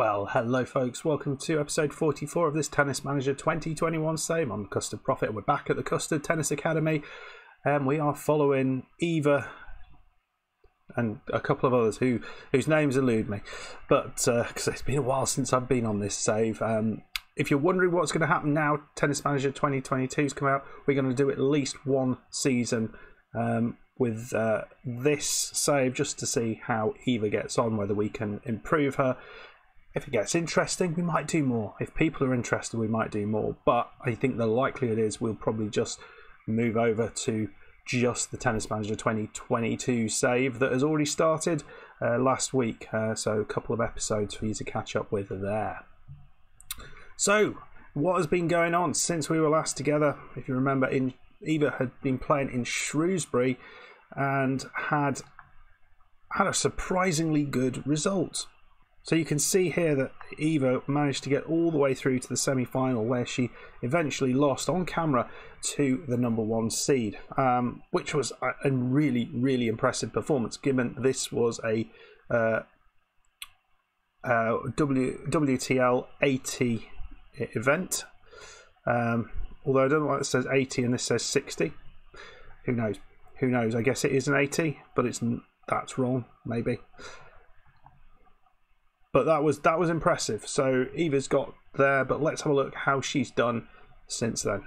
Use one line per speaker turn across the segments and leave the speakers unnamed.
Well, hello folks, welcome to episode 44 of this Tennis Manager 2021 save. I'm Custard Prophet. We're back at the Custard Tennis Academy and we are following Eva and a couple of others whose names elude me, but because it's been a while since I've been on this save. If you're wondering what's going to happen now, Tennis Manager 2022's come out. We're going to do at least one season with this save just to see how Eva gets on, whether we can improve her. If it gets interesting, we might do more. If people are interested, we might do more. But I think the likelihood is we'll probably just move over to just the Tennis Manager 2022 save that has already started last week. So a couple of episodes for you to catch up with there. So, what has been going on since we were last together? If you remember, Eva had been playing in Shrewsbury and had a surprisingly good result. So you can see here that Eva managed to get all the way through to the semi-final, where she eventually lost on camera to the number one seed, which was a really, really impressive performance, given this was a WTL 80 event. Although I don't know why it says 80 and this says 60. Who knows? Who knows? I guess it is an 80, but that's wrong, maybe. But that was impressive. So Eva's got there, but let's have a look how she's done since then.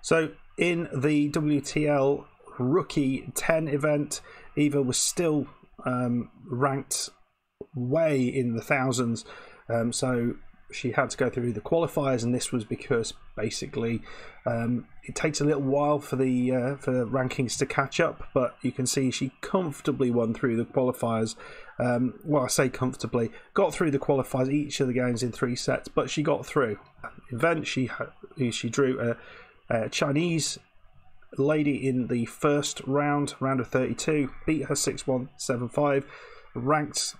So in the WTL Rookie 10 event, Eva was still ranked way in the thousands. So she had to go through the qualifiers, and this was because basically it takes a little while for the rankings to catch up. But you can see she comfortably won through the qualifiers. Well, I say comfortably, got through the qualifiers, each of the games in 3 sets, but she got through. Event she drew a Chinese lady in the first round of 32, beat her 6-1, 7-5, ranked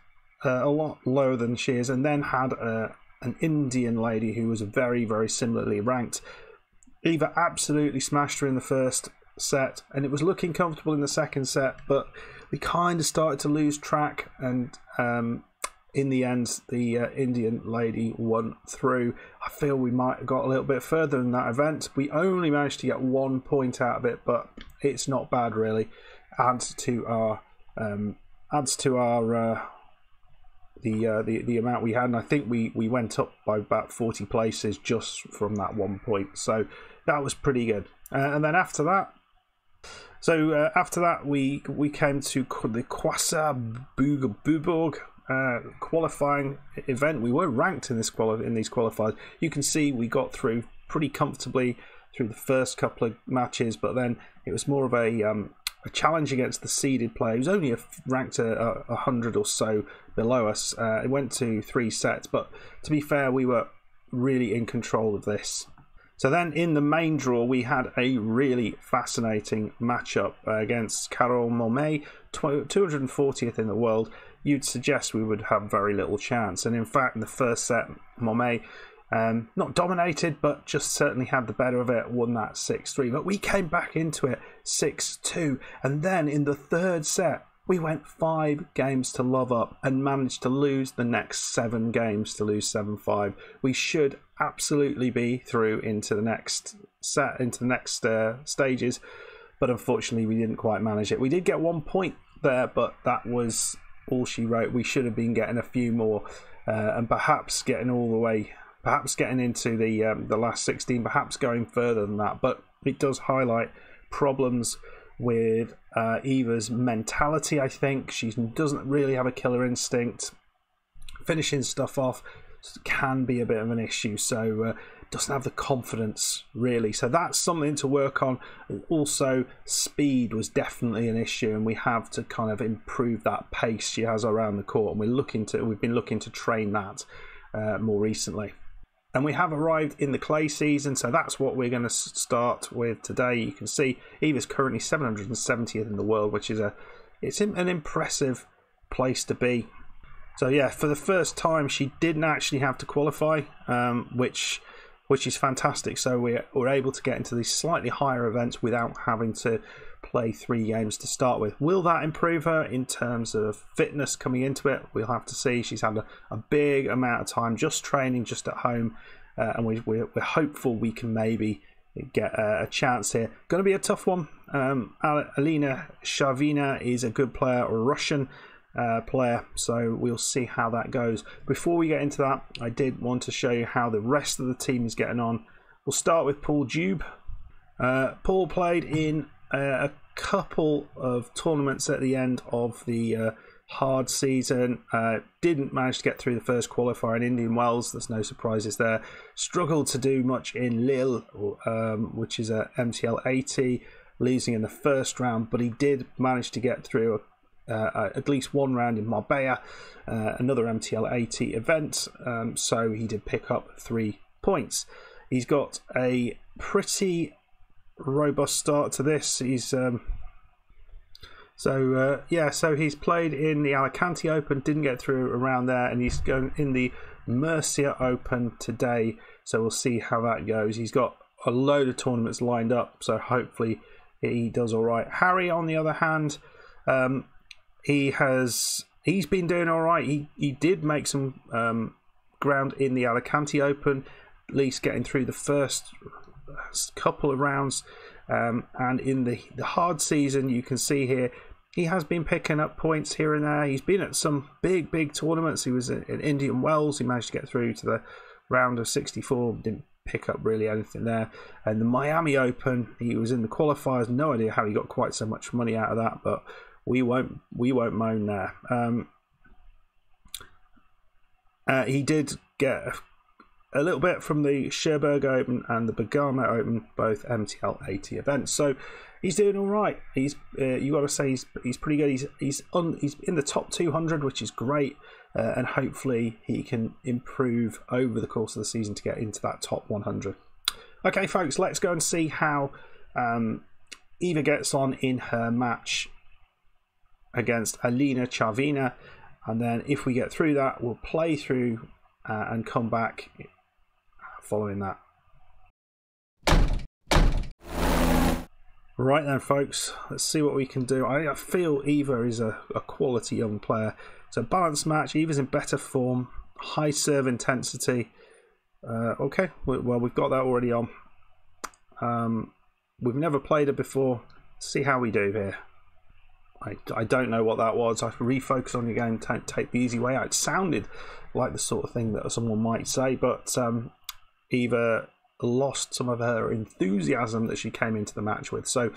a lot lower than she is, and then had an Indian lady who was very, very similarly ranked. Eva absolutely smashed her in the first set, and it was looking comfortable in the second set, but we kind of started to lose track, and in the end the Indian lady won through. I feel we might have got a little bit further in that event. We only managed to get 1 point out of it, but it's not bad really. Adds to our the amount we had, and I think we went up by about 40 places just from that 1 point, so that was pretty good. And then after that, we came to the Custard qualifying event. We were ranked in these qualifiers. You can see we got through pretty comfortably through the first couple of matches, but then it was more of a challenge against the seeded player who's only ranked 100 or so below us. It went to 3 sets, but to be fair, we were really in control of this. So then in the main draw, we had a really fascinating matchup against Carole Momet, 240th in the world. You'd suggest we would have very little chance. And in fact, in the first set, Momet not dominated, but just certainly had the better of it, won that 6-3. But we came back into it 6-2. And then in the third set, we went 5 games to love up and managed to lose the next 7 games to lose 7-5. We should absolutely be through into the next set, into the next stages, but unfortunately we didn't quite manage it. We did get 1 point there, but that was all she wrote. We should have been getting a few more, and perhaps getting all the way, perhaps getting into the last 16, perhaps going further than that. But it does highlight problems with Eva's mentality. I think she doesn't really have a killer instinct. Finishing stuff off can be a bit of an issue, so doesn't have the confidence really, so that's something to work on. Also, speed was definitely an issue, and we have to kind of improve that pace she has around the court, and we've been looking to train that more recently. And we have arrived in the clay season, so that's what we're going to start with today. You can see Eva's currently 770th in the world, which is it's an impressive place to be. So yeah, for the first time she didn't actually have to qualify, which which is fantastic. So we're able to get into these slightly higher events without having to play 3 games to start with. Will that improve her in terms of fitness coming into it? We'll have to see. She's had a big amount of time just training, just at home, and we're hopeful we can maybe get a chance here. Going to be a tough one. Alina Shavina is a good player, a Russian player, so we'll see how that goes. Before we get into that, I did want to show you how the rest of the team is getting on. We'll start with Paul Dube. Paul played in a couple of tournaments at the end of the hard season. Didn't manage to get through the first qualifier in Indian Wells. There's no surprises there. Struggled to do much in Lille, which is a MTL 80, losing in the first round, but he did manage to get through at least one round in Marbella, another MTL 80 event, so he did pick up 3 points. He's got a pretty robust start to this. He's so he's played in the Alicante Open, didn't get through around there, and he's going in the Murcia Open today, so we'll see how that goes. He's got a load of tournaments lined up, so hopefully he does all right. Harry, on the other hand, he's been doing all right. He did make some ground in the Alicante Open, at least getting through the first couple of rounds, and in the hard season, you can see here he has been picking up points here and there. He's been at some big tournaments. He was in Indian Wells. He managed to get through to the round of 64. Didn't pick up really anything there. And the Miami Open, he was in the qualifiers. No idea how he got quite so much money out of that, but we won't moan there. He did get a little bit from the Cherbourg Open and the Bergamo Open, both MTL 80 events. So he's doing all right. He's you got to say he's pretty good. He's in the top 200, which is great, and hopefully he can improve over the course of the season to get into that top 100. Okay, folks, let's go and see how Eva gets on in her match against Alina Shavina, and then if we get through that, we'll play through and come back following that. Right then, folks, let's see what we can do. I feel Eva is a quality young player. It's a balanced match. Eva's in better form, high serve intensity. Okay, well, we've got that already on. We've never played her before. Let's see how we do here. I don't know what that was. I have to refocus on your game, take the easy way out. It sounded like the sort of thing that someone might say, but Eva lost some of her enthusiasm that she came into the match with, so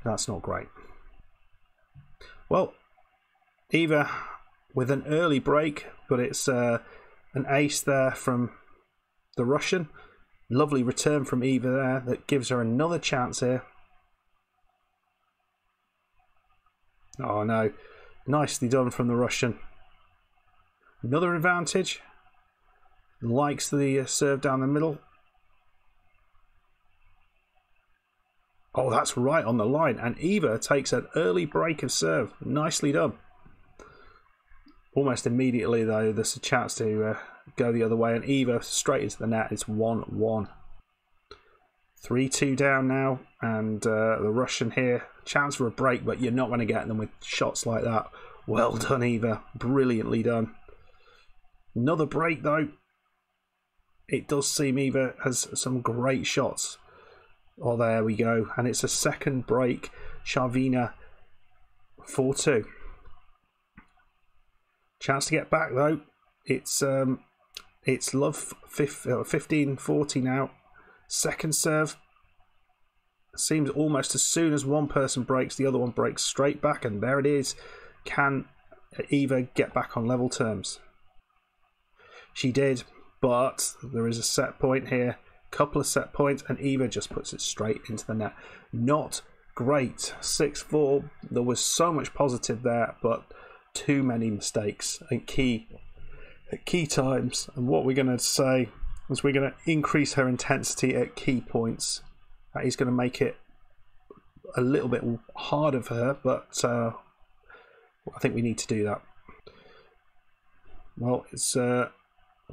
that's not great. Well, Eva with an early break, but it's an ace there from the Russian. Lovely return from Eva there that gives her another chance here. Oh no, nicely done from the Russian. Another advantage. Likes the serve down the middle. Oh, that's right on the line. And Eva takes an early break of serve. Nicely done. Almost immediately, though, there's a chance to go the other way. And Eva straight into the net. It's 1-1. 3-2 down now. And the Russian here. Chance for a break, but you're not going to get them with shots like that. Well done, Eva. Brilliantly done. Another break, though. It does seem Eva has some great shots. Oh, there we go. And it's a second break. Shavina 4-2. Chance to get back, though. It's love 15-40 now. Second serve. Seems almost as soon as one person breaks, the other one breaks straight back, and there it is. Can Eva get back on level terms? She did, but there is a set point here. Couple of set points, and Eva just puts it straight into the net. Not great. 6-4. There was so much positive there, but too many mistakes at key times. And what we're going to say is we're going to increase her intensity at key points. That is going to make it a little bit harder for her, but I think we need to do that. Well, it's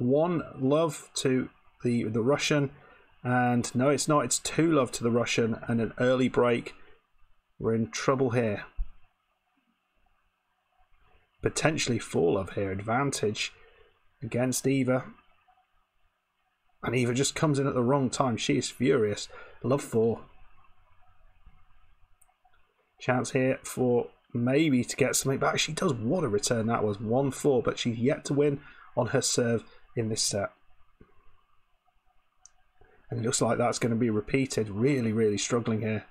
1-love to the Russian, And no, it's not. It's 2-love to the Russian and an early break. We're in trouble here. Potentially 4-love here. Advantage against Eva. And Eva just comes in at the wrong time. She is furious. Love 4. Chance here for maybe to get something back. She does. What a return that was. 1-4, but she's yet to win on her serve in this set. And it looks like that's going to be repeated. Really, really struggling here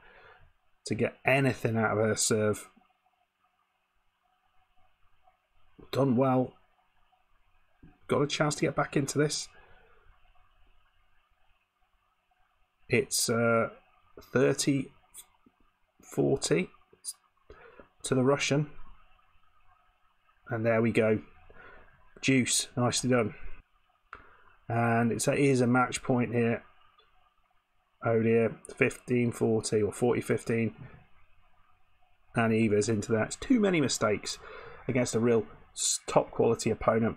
to get anything out of her serve. Done well. Got a chance to get back into this. It's 30-40 to the Russian. And there we go. Deuce. Nicely done. And it is a match point here. Oh dear. 15-40 or 40-15. And Eva's into that. It's too many mistakes against a real top quality opponent.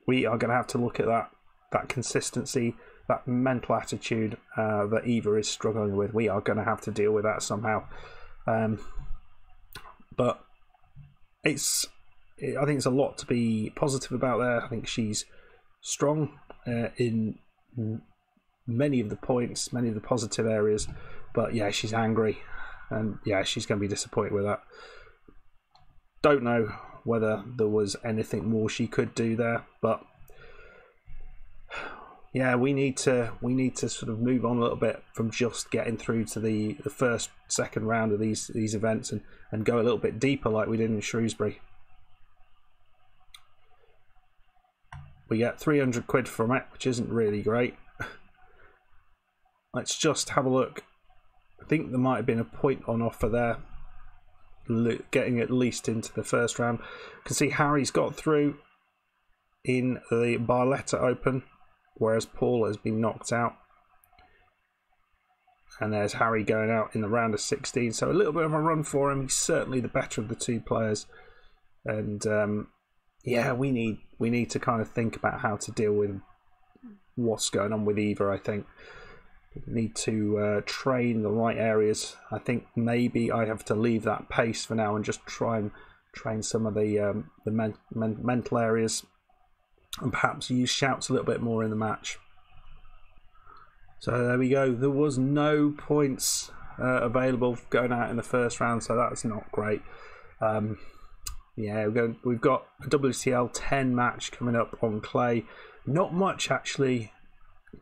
We are going to have to look at that consistency, that mental attitude that Eva is struggling with. We are going to have to deal with that somehow. But I think it's a lot to be positive about there. I think she's strong in many of the points, many of the positive areas. But yeah, she's angry. And yeah, she's going to be disappointed with that. Don't know whether there was anything more she could do there, but yeah, we need to sort of move on a little bit from just getting through to the second round of these events and go a little bit deeper like we did in Shrewsbury. We get 300 quid from it, which isn't really great. Let's just have a look. I think there might have been a point on offer there, getting at least into the first round. You can see Harry's got through in the Barletta Open, whereas Paul has been knocked out. And there's Harry going out in the round of 16. So a little bit of a run for him. He's certainly the better of the two players. And yeah, we need to kind of think about how to deal with what's going on with Eva, I think. We need to train the right areas. I think maybe I have to leave that pace for now and just try and train some of the mental areas, and perhaps use shouts a little bit more in the match. So there we go. There was no points available going out in the first round, so that's not great. Yeah, we've got a WTL 10 match coming up on clay. Not much actually,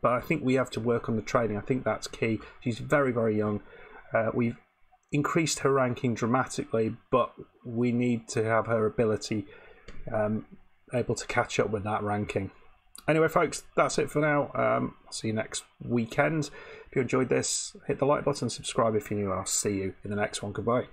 but I think we have to work on the training. I think that's key. She's very, very young. We've increased her ranking dramatically, but we need to have her ability able to catch up with that ranking. Anyway, folks, that's it for now. I'll see you next weekend. If you enjoyed this, hit the like button, subscribe if you're new, and I'll see you in the next one. Goodbye.